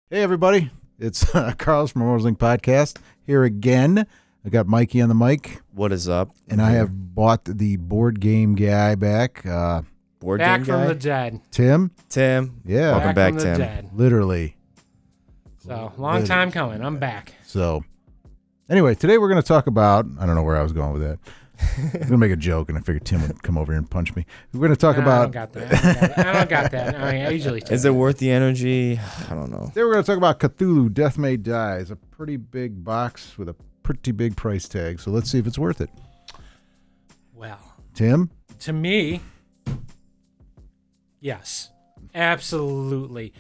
Hey, everybody. It's Carlos from Immortals Podcast here again. I got Mikey on the mic. What is up? And I have bought the board game guy back. Board Back game from guy? the dead. Tim. Yeah. Welcome back, Back from the Tim. dead. Literally. So, long time coming. I'm back. So, anyway, today we're going to talk about, I don't know where I was going with that. I was going to make a joke, and I figured Tim would come over here and punch me. We're going to talk No, about... I don't got that. I don't got that. I mean, I usually do. Is it worth the energy? I don't know. Today we're going to talk about Cthulhu, Death May Die. It's a pretty big box with a pretty big price tag, so let's see if it's worth it. Well, Tim? to me, yes. Absolutely.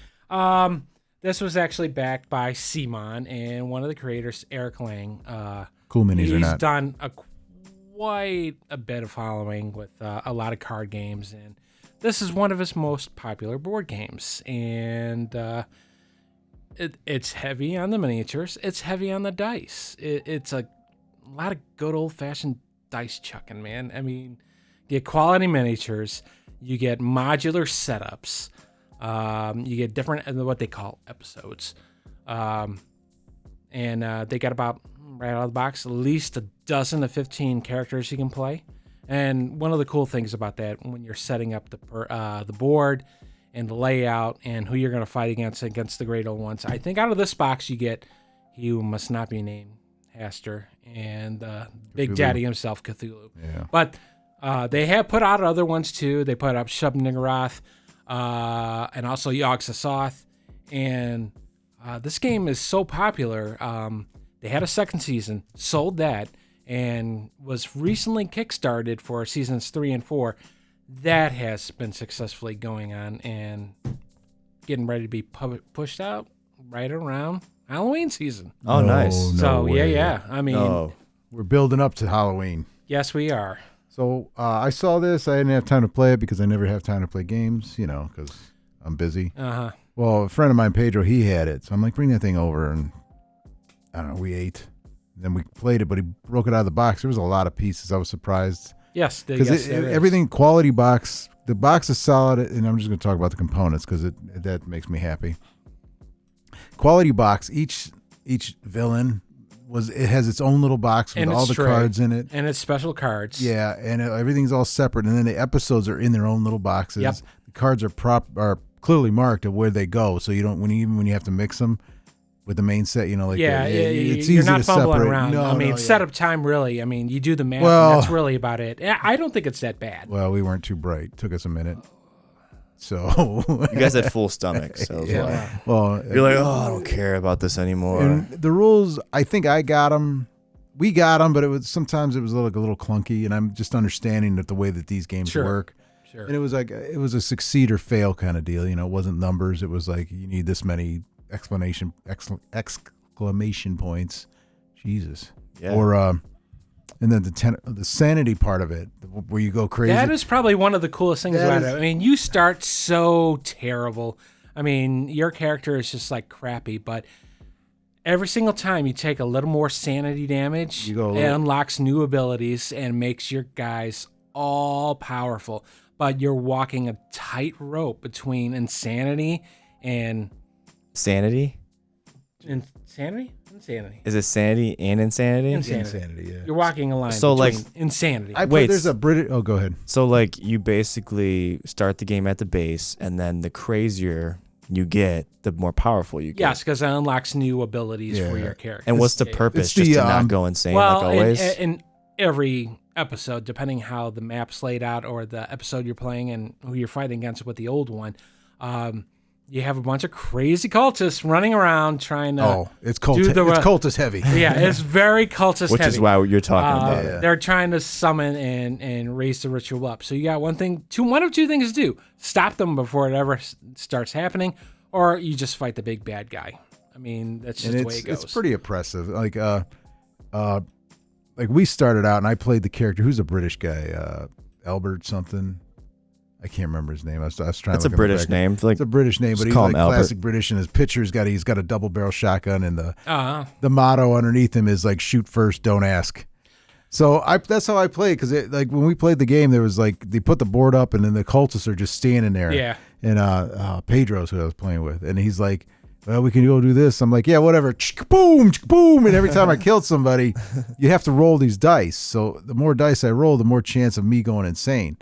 This was actually backed by Simon and one of the creators, Eric Lang. Cool minis He's or not? done quite a bit of following with a lot of card games, and this is one of his most popular board games. And it's heavy on the miniatures. It's heavy on the dice. It's a lot of good old-fashioned dice chucking, man. I mean, you get quality miniatures. You get modular setups. You get different, what they call episodes. And they got about, right out of the box, at least a dozen to 15 characters you can play. And one of the cool things about that, when you're setting up the board and the layout and who you're going to fight against the great old ones, I think out of this box you get He Who Must Not Be Named, Haster, and Big Daddy himself, Cthulhu. Yeah. But they have put out other ones too. They put up Shub-Niggurath and also Yogg-Sothoth. And this game is so popular. They had a second season, sold that, and was recently kickstarted for seasons 3 and 4. That has been successfully going on and getting ready to be pushed out right around Halloween season. Oh, nice. So, way. yeah. I mean, We're building up to Halloween. yes, we are. So I saw this. I didn't have time to play it because I never have time to play games, because I'm busy. Uh-huh. Well, a friend of mine, Pedro, he had it. So I'm like, bring that thing over. And I don't know, we ate. Then we played it, but he broke it out of the box. There was a lot of pieces. I was surprised. Yes, Because everything, quality box, the box is solid. And I'm just going to talk about the components because that makes me happy. Quality box, each villain it has its own little box with And all it's the tray. cards in it. And it's special cards. Yeah, and everything's all separate, and then the episodes are in their own little boxes. Yep. The cards are clearly marked of where they go, so you don't when you have to mix them with the main set. It's easy you're not to fumbling separate. around. No, I mean, no, yeah. setup time, really. I mean, you do the math, Well- and that's really about it. I don't think it's that bad. Well, we weren't too bright. Took us a minute. So You guys had full stomachs. So it was yeah. like, Well, you're like, oh, I don't care about this anymore. and the rules. I think I got them. We got them, but sometimes it was a little clunky, and I'm just understanding that the way that these games Sure. work. Sure. And it was a succeed or fail kind of deal. It wasn't numbers. It was like you need this many exclamation points. Jesus. Yeah. Or and then the sanity part of it, where you go crazy. That is probably one of the coolest things about it. I mean, you start so terrible. I mean, your character is just like crappy, but every single time you take a little more sanity damage, You go a it little- unlocks new abilities and makes your guys all powerful. But you're walking a tightrope between insanity and Sanity? insanity. Is it sanity and insanity? Insanity. Yeah. You're walking a line So, between like- insanity. Wait, There's a British. Oh, go ahead. So, like, you basically start the game at the base, and then the crazier you get, the more powerful you get. Yes, because it unlocks new abilities for Yeah. your character. And what's the Yeah. purpose? It's Just the, to not go insane Well, like always? in every episode, depending how the map's laid out or the episode you're playing and who you're fighting against with the old one, you have a bunch of crazy cultists running around trying to. It's cult. do the- It's cultist heavy. Yeah, it's very cultist Which heavy. is why you're talking about Yeah. it. They're trying to summon and raise the ritual up. So you got one of two things to do: stop them before it ever starts happening, or you just fight the big bad guy. I mean, that's just And the way it goes. it's pretty oppressive. Like we started out, and I played the character who's a British guy, Albert something. I can't remember his name. I was trying. It's to a look in the British back. name. Like, It's a British name, but just he's call like him Albert. classic British. And his picture's he's got a double barrel shotgun, and Uh-huh. the motto underneath him is like "Shoot first, don't ask." So that's how I played, because like when we played the game, there was like they put the board up and then the cultists are just standing there. Yeah. And Pedro's who I was playing with, and he's like well, we can go do this. I'm like, yeah, whatever. Boom, boom. And every time I killed somebody, you have to roll these dice. So the more dice I roll, the more chance of me going insane.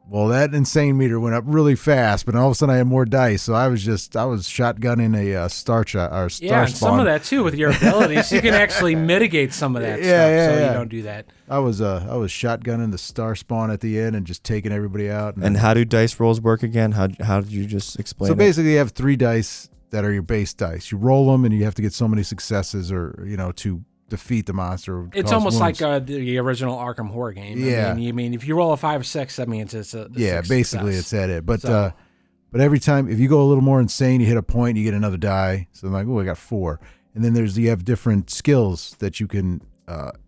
Well, that insane meter went up really fast, but all of a sudden I had more dice. So I was shotgunning a star and spawn. some of that too with your abilities. You can actually mitigate some of that stuff, so you don't do that. I was shotgunning the star spawn at the end and just taking everybody out. And how do dice rolls work again? How did you just explain? So basically, you have 3 dice that are your base dice. You roll them, and you have to get so many successes, or to defeat the monster. Or it's almost wounds. Like the original Arkham Horror game. Yeah. I mean, if you roll a 5 or 6, that means it's a basically success. It's at it. But but every time, if you go a little more insane, you hit a point, you get another die. So I'm like, oh, I got 4. And then you have different skills that you can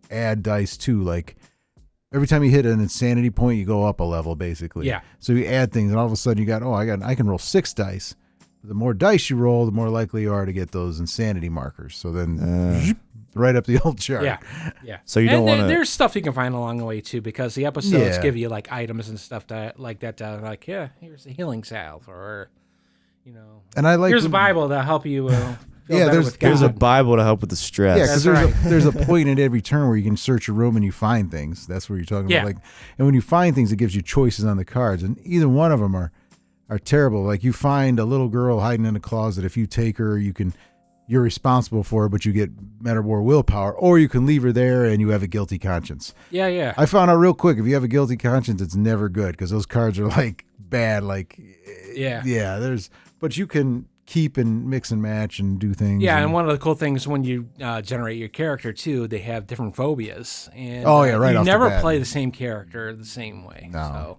add dice to. Like every time you hit an insanity point, you go up a level, basically. Yeah. So you add things, and all of a sudden you got, I can roll 6 dice. The more dice you roll, the more likely you are to get those insanity markers. So then right up the old chart. Yeah. So you don't want to. There's stuff you can find along the way too, because the episodes give you like items and stuff like that. Like, here's the healing salve, or and I like here's a Bible to help you. There's a Bible to help with the stress. Yeah, because there's a point at every turn where you can search a room and you find things. That's what you're talking about. Like, and when you find things, it gives you choices on the cards, and either one of them are terrible. Like you find a little girl hiding in a closet. If you take her, you're responsible for her, but you get Meta War willpower, or you can leave her there and you have a guilty conscience. Yeah. I found out real quick, if you have a guilty conscience, it's never good, because those cards are like bad. Like, but you can keep and mix and match and do things. Yeah, and one of the cool things when you generate your character too, they have different phobias, and right you off never the bat. play the same character the same way. No. So,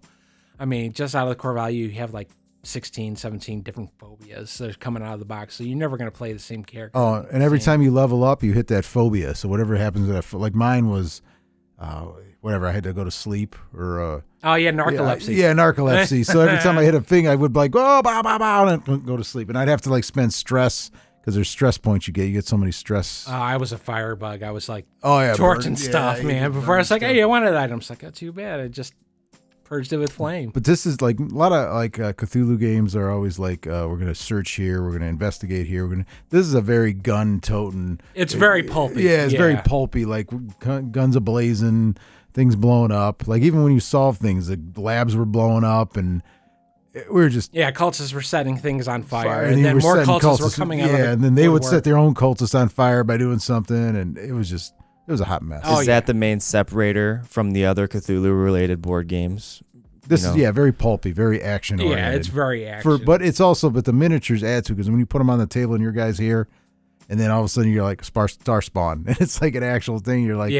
I mean, just out of the core value, you have like 16, 17 different phobias that are coming out of the box, so you're never going to play the same character. Oh, and every time you level up, you hit that phobia. So whatever happens to that, like mine was, whatever, I had to go to sleep, or narcolepsy. Yeah, narcolepsy. So every time I hit a thing, I would like, oh, bow, bow, bow, and go to sleep. And I'd have to like spend stress, because there's stress points you get. You get so many stress. I was a firebug. I was like, torching torching stuff, man. Before I was like, hey, I wanted that item. I was like, that's too bad. I just purged it with flame. But this is like a lot of like Cthulhu games are always like, we're going to search here, we're going to investigate here. This is a very gun-toting. It's very pulpy. Yeah, it's very pulpy, like guns a-blazing, things blowing up. Like even when you solve things, the labs were blowing up, and we were just... Yeah, cultists were setting things on fire, and then more cultists were coming out of and then they would set their own cultists on fire by doing something, and it was a hot mess. Is that the main separator from the other Cthulhu-related board games? This is very pulpy, very action-oriented. Yeah, it's very action. But the miniatures add to, because when you put them on the table and your guy's here, and then all of a sudden you're like star spawn, and it's like an actual thing. You're like,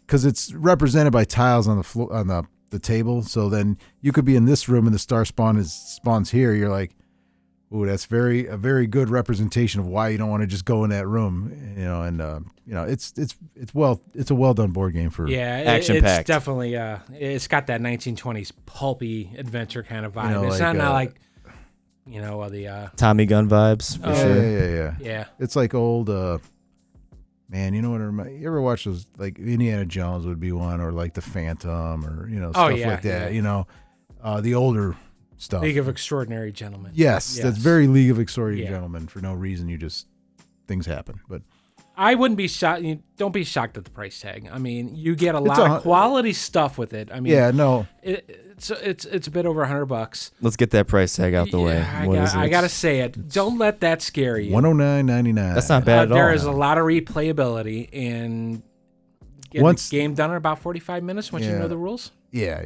because it's represented by tiles on the floor, on the table. So then you could be in this room and the star spawns here. You're like, ooh, that's a very good representation of why you don't want to just go in that room, it's a well done board game for action packed. It's definitely it's got that 1920s pulpy adventure kind of vibe. It's like, not like the Tommy gun vibes for sure. Yeah. It's like old man, you know what it reminds you ever watch those, like Indiana Jones would be one, or like the Phantom, or stuff like that. The older stuff. League of Extraordinary Gentlemen. Yes, that's very League of Extraordinary Gentlemen. For no reason, things happen. But I wouldn't be shocked. Don't be shocked at the price tag. I mean, you get a lot of quality stuff with it. I mean, it's a bit over $100. Let's get that price tag out the way. I gotta say it. Don't let that scare you. $109.99. That's not bad at all. There is a lot of replayability, and get the game done in about 45 minutes once you know the rules. Yeah.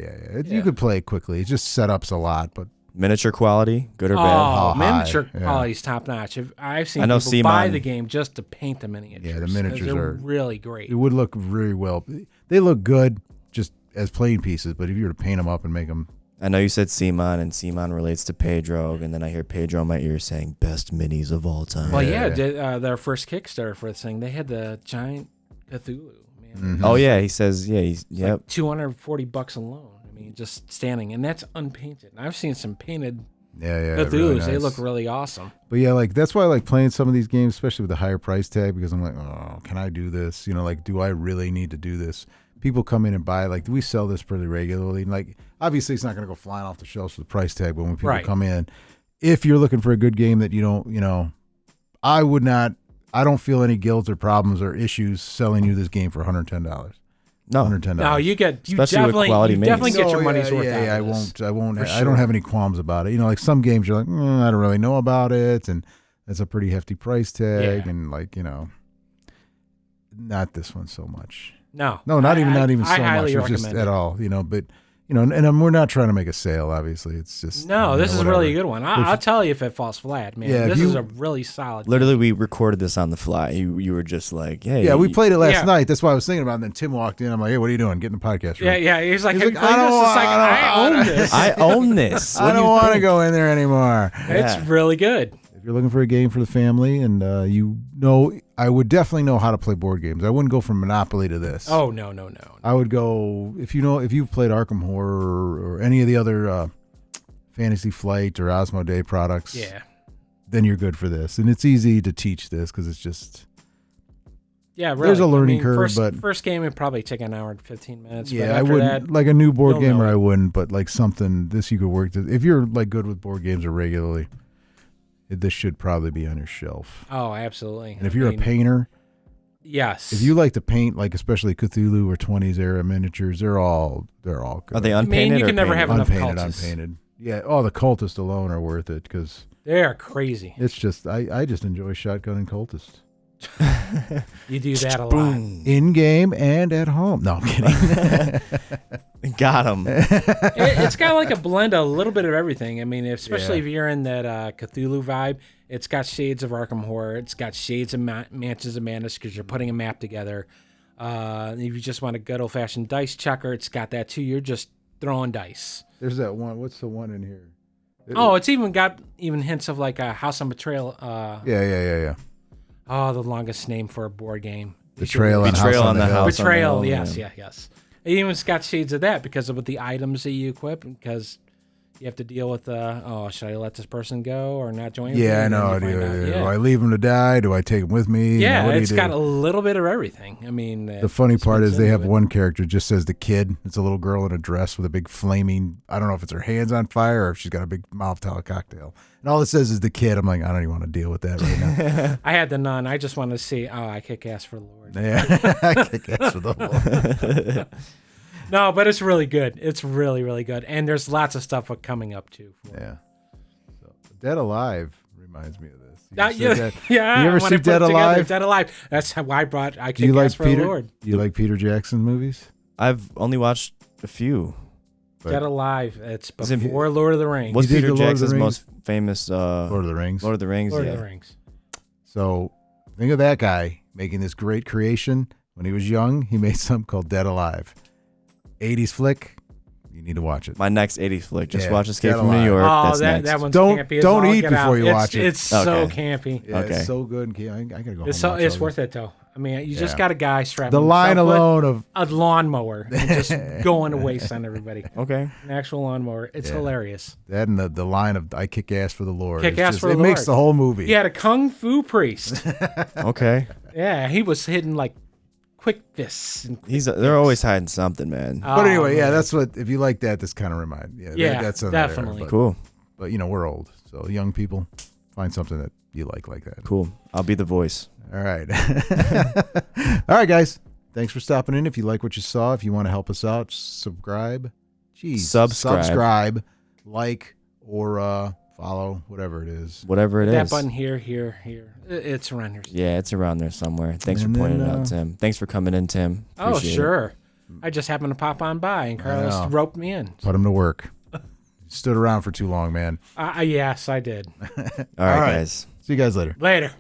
You could play it quickly. It just setups a lot, but miniature quality, good or bad? Miniature quality is top notch. I've seen people buy the game just to paint the miniatures. Yeah, the miniatures are really great. It would look very well. They look good just as plain pieces, but if you were to paint them up and make them... I know you said Simon, and Simon relates to Pedro, and then I hear Pedro in my ear saying, best minis of all time. Well, their first Kickstarter for this thing, they had the giant Cthulhu. Mm-hmm. Oh yeah, he says Like $240 alone. I mean, just standing, and that's unpainted. And I've seen some painted Cthulhu's. Really nice. They look really awesome. But that's why I like playing some of these games, especially with the higher price tag, because I'm like, oh, can I do this? Do I really need to do this? People come in and buy, like, we sell this pretty regularly. And like, obviously, it's not going to go flying off the shelves for the price tag, but when people come in, if you're looking for a good game that you don't, I would not. I don't feel any guilt or problems or issues selling you this game for $110. No. $110. No, you Especially with definitely, quality you minis. definitely get your No, money's worth. Yeah, out I of this. won't. I won't. For I don't sure. have any qualms about it. You know, like some games, you're like, I don't really know about it, and that's a pretty hefty price tag, Yeah. and like not this one so much. No, Not even I so much. highly It's just recommend at it. all. But and we're not trying to make a sale. Obviously, it's just No, this is whatever. really a good one. I'll tell you if it falls flat, man. Yeah, if this you- is a really solid. Literally, we recorded this on the fly. You were just like, hey. Yeah, we played it last Yeah. night. That's why I was thinking about it. And then Tim walked in. I'm like, hey, what are you doing? Getting the podcast ready. Yeah. He's like, He's have like, you played I this? don't It's like, want- I own this. I own this. I don't want to go in there anymore. It's Yeah. really good. If you're looking for a game for the family, and I would definitely know how to play board games. I wouldn't go from Monopoly to this. Oh no. I would go if you've played Arkham Horror or any of the other Fantasy Flight or Osmodee products. Yeah. Then you're good for this, and it's easy to teach this because it's just Yeah, really. There's a learning curve, first game would probably take an hour and 15 minutes. but I after wouldn't that, like a new board you'll gamer. know it. I wouldn't, but like something this you could work to. If you're like good with board games or regularly, this should probably be on your shelf. Oh, absolutely. And if you're a painter, yes. if you like to paint, like especially Cthulhu or 20s era miniatures, they're all good. Are they unpainted? you or can never painted? have enough unpainted? cultists. Unpainted. Yeah. Oh, the cultists alone are worth it because They're crazy. it's just I just enjoy shotgunning cultists You do that a lot. Boom. in game and at home. No, I'm kidding. Got him. It's got like a blend of a little bit of everything. I mean, especially if you're in that Cthulhu vibe, it's got shades of Arkham Horror. It's got shades of Mansions of Madness because you're putting a map together. If you just want a good old-fashioned dice checker, it's got that too. You're just throwing dice. There's that one. What's the one in here? Oh, it's even got hints of like a House on Betrayal. Yeah. Oh, the longest name for a board game. Betrayal on Betrayal House on the Hill. House. Betrayal, on the yes, hill, yes. It even got shades of that because of the items that you equip, because you have to deal with should I let this person go or not join? Yeah, I And then know. you Do, find out. do I leave him to die? Do I take him with me? Yeah, what do you it's do? got a little bit of everything. I mean, The funny part is they have one. one character just says the kid. It's a little girl in a dress with a big flaming. I don't know if it's her hands on fire or if she's got a big Molotov cocktail. And all it says is the kid. I'm like, I don't even want to deal with that right now. I had the nun. I just want to see. Oh, I kick ass for the Lord. Yeah, I guess for the whole. No, but it's really good. It's really, really good. And there's lots of stuff coming up too. Yeah. So, Dead Alive reminds me of this. Yeah, yeah. You ever when see I put Dead it together, Alive? Dead Alive. That's how I brought. I Do you kick like ass for Peter? the Lord. Do you like Peter Jackson movies? I've only watched a few. But- Dead Alive. It's Is it- before Lord of the Rings. What's did Peter the Lord of the Jackson's Rings? most famous? Lord of the Rings. Lord of the Rings. Lord yeah. of the Rings. So think of that guy making this great creation. When he was young, he made something called Dead Alive. 80s flick. You need to watch it. My next 80s flick. Just Yeah, watch Escape Dead from New Alive. York. Oh, That's next. that one's Don't- campy. as don't all eat get before out. you watch it. It's so Okay. campy. Yeah, Okay. it's so good. I gotta go home. It's and watch it's all worth this. it though. I mean, you just Yeah. got a guy strapping The line himself with alone of a lawnmower and just going to waste on everybody. Okay. An actual lawnmower. It's Yeah. hilarious. that and the line of I kick ass for the Lord. Kick It's ass just- for the It makes Lord. the whole movie. He had a kung fu priest. Okay. Yeah, he was hitting like quick fists. And They're always hiding something, man. But anyway, yeah, man. that's what. If you like that, this kind of remind. Yeah, that's on definitely. There, Cool. but we're old, so young people find something that you like that. Cool. I'll be the voice. All right. All right, guys. Thanks for stopping in. If you like what you saw, if you want to help us out, subscribe. Jeez. Subscribe, like, or follow, whatever it is. Whatever it is. that button here. It's around here. Yeah, it's around there somewhere. Thanks And for pointing then, it out, Tim. Thanks for coming in, Tim. Oh, Appreciate it. sure. I just happened to pop on by and Carlos know. roped me in. Put them to work. Stood around for too long, man. Yes, I did. All right, All right. guys. See you guys later. Later.